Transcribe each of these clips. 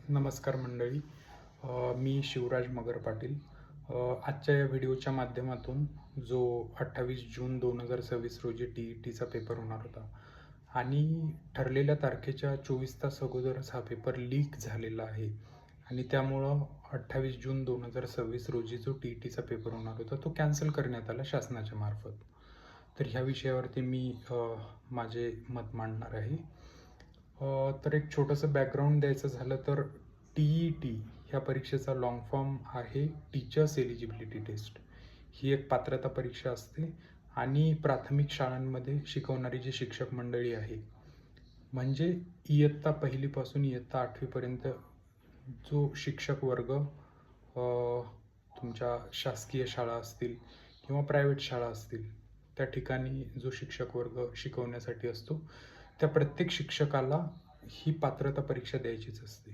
नमस्कार मंडळी. मी शिवराज मगर पाटील. आजच्या या व्हिडिओच्या माध्यमातून जो 28 जून 2026 रोजी TETचा पेपर होणार होता आणि ठरलेल्या तारखेच्या 24 तास अगोदरच हा पेपर लीक झालेला आहे आणि त्यामुळं 28 जून 2026 रोजी जो TETचा पेपर होणार होता तो कॅन्सल करण्यात आला शासनाच्या मार्फत. तर ह्या विषयावरती मी माझे मत मांडणार आहे. तर एक छोटंसं बॅकग्राऊंड द्यायचं झालं तर TET ह्या परीक्षेचा लॉंग फॉर्म आहे टीचर्स एलिजिबिलिटी टेस्ट. ही एक पात्रता परीक्षा असते आणि प्राथमिक शाळांमध्ये शिकवणारी जी शिक्षक मंडळी आहे, म्हणजे इयत्ता पहिलीपासून इयत्ता 8वीपर्यंत जो शिक्षक वर्ग तुमच्या शासकीय शाळा असतील किंवा प्रायव्हेट शाळा असतील त्या ठिकाणी जो शिक्षक वर्ग शिकवण्यासाठी असतो, त्या प्रत्येक शिक्षकाला ही पात्रता परीक्षा द्यायचीच असते.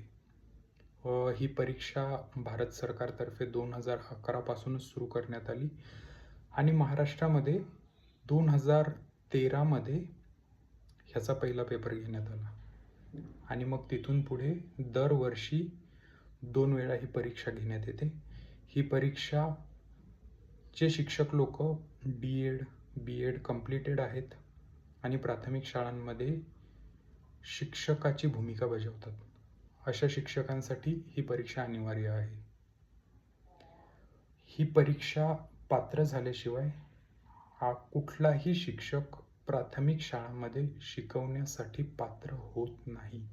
ही परीक्षा भारत सरकारतर्फे 2011 पासूनच सुरू करण्यात आली आणि महाराष्ट्रामध्ये 2013 मध्ये ह्याचा पहिला पेपर घेण्यात आला आणि मग तिथून पुढे दरवर्षी 2 वेळा ही परीक्षा घेण्यात येते. ही परीक्षा जे शिक्षक लोक D.Ed, B.Ed कंप्लीटेड आहेत आणि प्राथमिक शाळांमध्ये शिक्षकाची भूमिका बजावतात, अशा शिक्षकांसाठी ही परीक्षा अनिवार्य आहे. ही परीक्षा पात्र झाल्याशिवाय कुठलाही शिक्षक प्राथमिक शाळांमध्ये शिकवण्यासाठी पात्र होत नाही.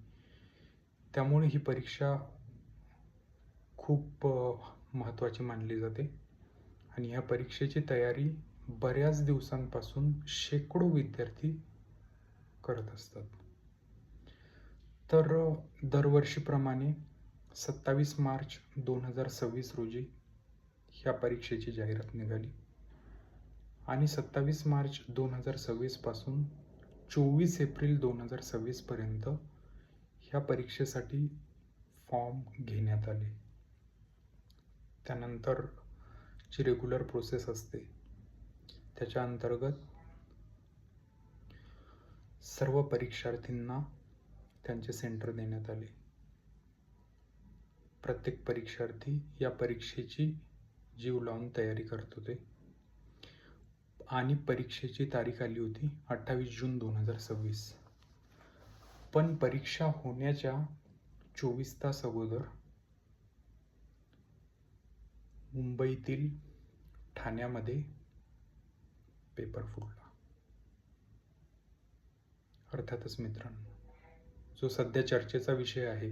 त्यामुळे ही परीक्षा खूप महत्त्वाची मानली जाते आणि ह्या परीक्षेची तयारी बऱ्याच दिवसांपासून शेकडो विद्यार्थी करत असतात. तर दरवर्षीप्रमाणे 27 मार्च 2026 रोजी ह्या परीक्षेची जाहिरात निघाली आणि 27 मार्च 2026 पासून 24 एप्रिल 2026 पर्यंत ह्या परीक्षेसाठी फॉर्म घेण्यात आले. त्यानंतर जी रेग्युलर प्रोसेस असते त्याच्या अंतर्गत सर्व परीक्षार्थींना त्यांचे सेंटर देण्यात आले. प्रत्येक परीक्षार्थी या परीक्षेची जीव लावून तयारी करत होते आणि परीक्षेची तारीख आली होती 28 जून 2026. पण परीक्षा होण्याच्या 24 तास अगोदर मुंबईतील ठाण्यामध्ये पेपर फुटला. अर्थातच मित्रांनो, जो सध्या चर्चेचा विषय आहे,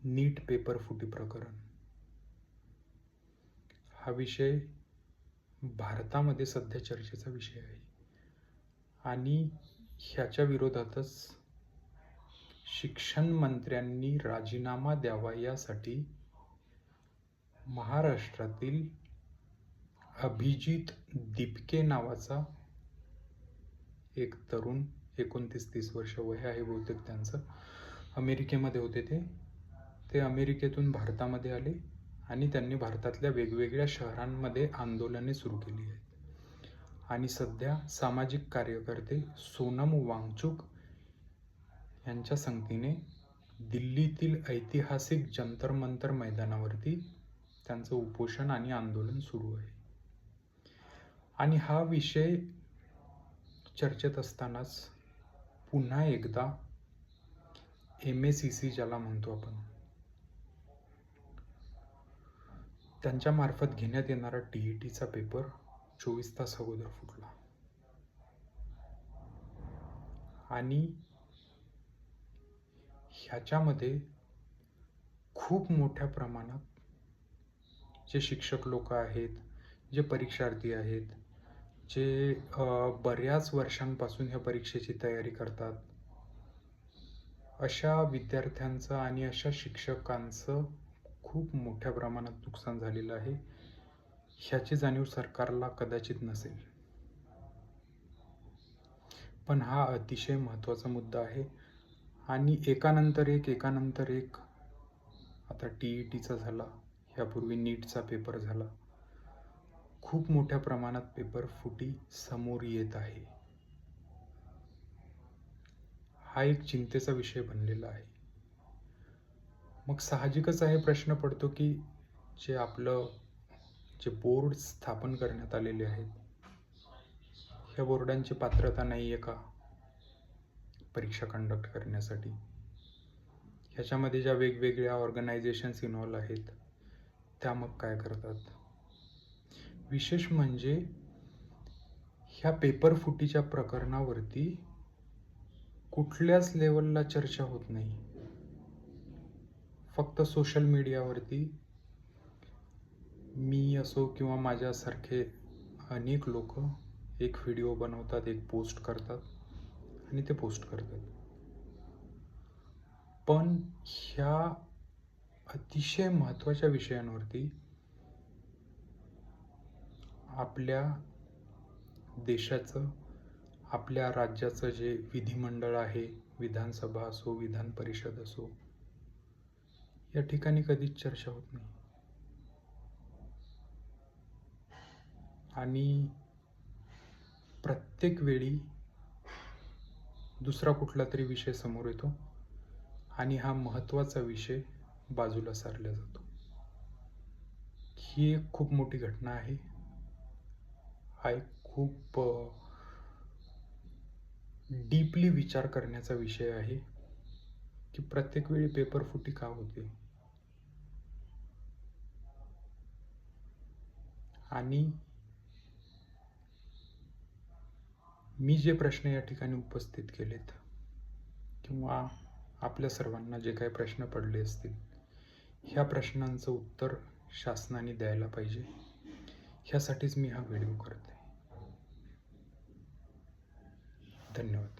नीट पेपर फुटी प्रकरण, हा विषय भारतामध्ये सध्या चर्चेचा विषय आहे आणि ह्याच्या विरोधातच शिक्षण मंत्र्यांनी राजीनामा द्यावा यासाठी महाराष्ट्रातील अभिजित दिपके नावाचा एक तरुण, 29-30 वर्ष वय आहे बहुतेक त्यांचं, अमेरिकेमध्ये होते. ते अमेरिकेतून भारतामध्ये आले आणि त्यांनी भारतातल्या वेगवेगळ्या शहरांमध्ये आंदोलने सुरू केली आहेत आणि सध्या सामाजिक कार्यकर्ते सोनम वांगचुक यांच्या संगतीने दिल्लीतील ऐतिहासिक जंतर मंतर मैदानावरती त्यांचं उपोषण आणि आंदोलन सुरू आहे. आणि हा विषय चर्चेत असतानाच पुन्हा एकदा MACC ज्याला म्हणतो आपण, त्यांच्या मार्फत घेण्यात येणारा TETचा पेपर 24 तास अगोदर फुटला आणि ह्याच्यामध्ये खूप मोठ्या प्रमाणात जे शिक्षक लोक आहेत, जे परीक्षार्थी आहेत, जे बऱ्याच वर्षांपासून ह्या परीक्षेची तयारी करतात, अशा विद्यार्थ्यांचं आणि अशा शिक्षकांचं खूप मोठ्या प्रमाणात नुकसान झालेलं आहे. ह्याची जाणीव सरकारला कदाचित नसेल, पण हा अतिशय महत्त्वाचा मुद्दा आहे आणि एकानंतर एक आता TETचा झाला, यापूर्वी नीटचा पेपर झाला, खूप मोठ्या प्रमाणात पेपर फुटी समोर येत आहे. हा एक चिंतेचा विषय बनलेला आहे. मग साहजिकच आहे प्रश्न पडतो की जे बोर्ड स्थापन करण्यात आलेले आहेत, ह्या बोर्डांची पात्रता नाही आहे का परीक्षा कंडक्ट करण्यासाठी? ह्याच्यामध्ये ज्या वेगवेगळ्या ऑर्गनायझेशन्स इन्व्हॉल्व आहेत त्या मग काय करतात? विशेष म्हणजे ह्या पेपर फुटीच्या प्रकरणावरती कुठल्याच लेवलला चर्चा होत नाही. फक्त सोशल मीडियावरती मी असो किंवा माझ्यासारखे अनेक लोक एक व्हिडिओ बनवतात, एक पोस्ट करतात आणि ते पोस्ट करतात. पण ह्या अतिशय महत्त्वाच्या विषयांवरती आपल्या देशाचं, आपल्या राज्याचं जे विधिमंडळ आहे, विधानसभा असो, विधान परिषद असो, या ठिकाणी कधीच चर्चा होत नाही. आणि प्रत्येक वेळी दुसरा कुठला तरी विषय समोर येतो आणि हा महत्त्वाचा विषय बाजूला सारला जातो. ही एक खूप मोठी घटना आहे. हा एक खूप डीपली विचार करण्याचा विषय आहे की प्रत्येक वेळी पेपर फुटी का होते. आणि मी जे प्रश्न या ठिकाणी उपस्थित केलेत किंवा आपल्या सर्वांना जे काही प्रश्न पडले असतील, ह्या प्रश्नांचं उत्तर शासनाने द्यायला पाहिजे. ह्यासाठीच मी हा व्हिडिओ करते. धन्यवाद.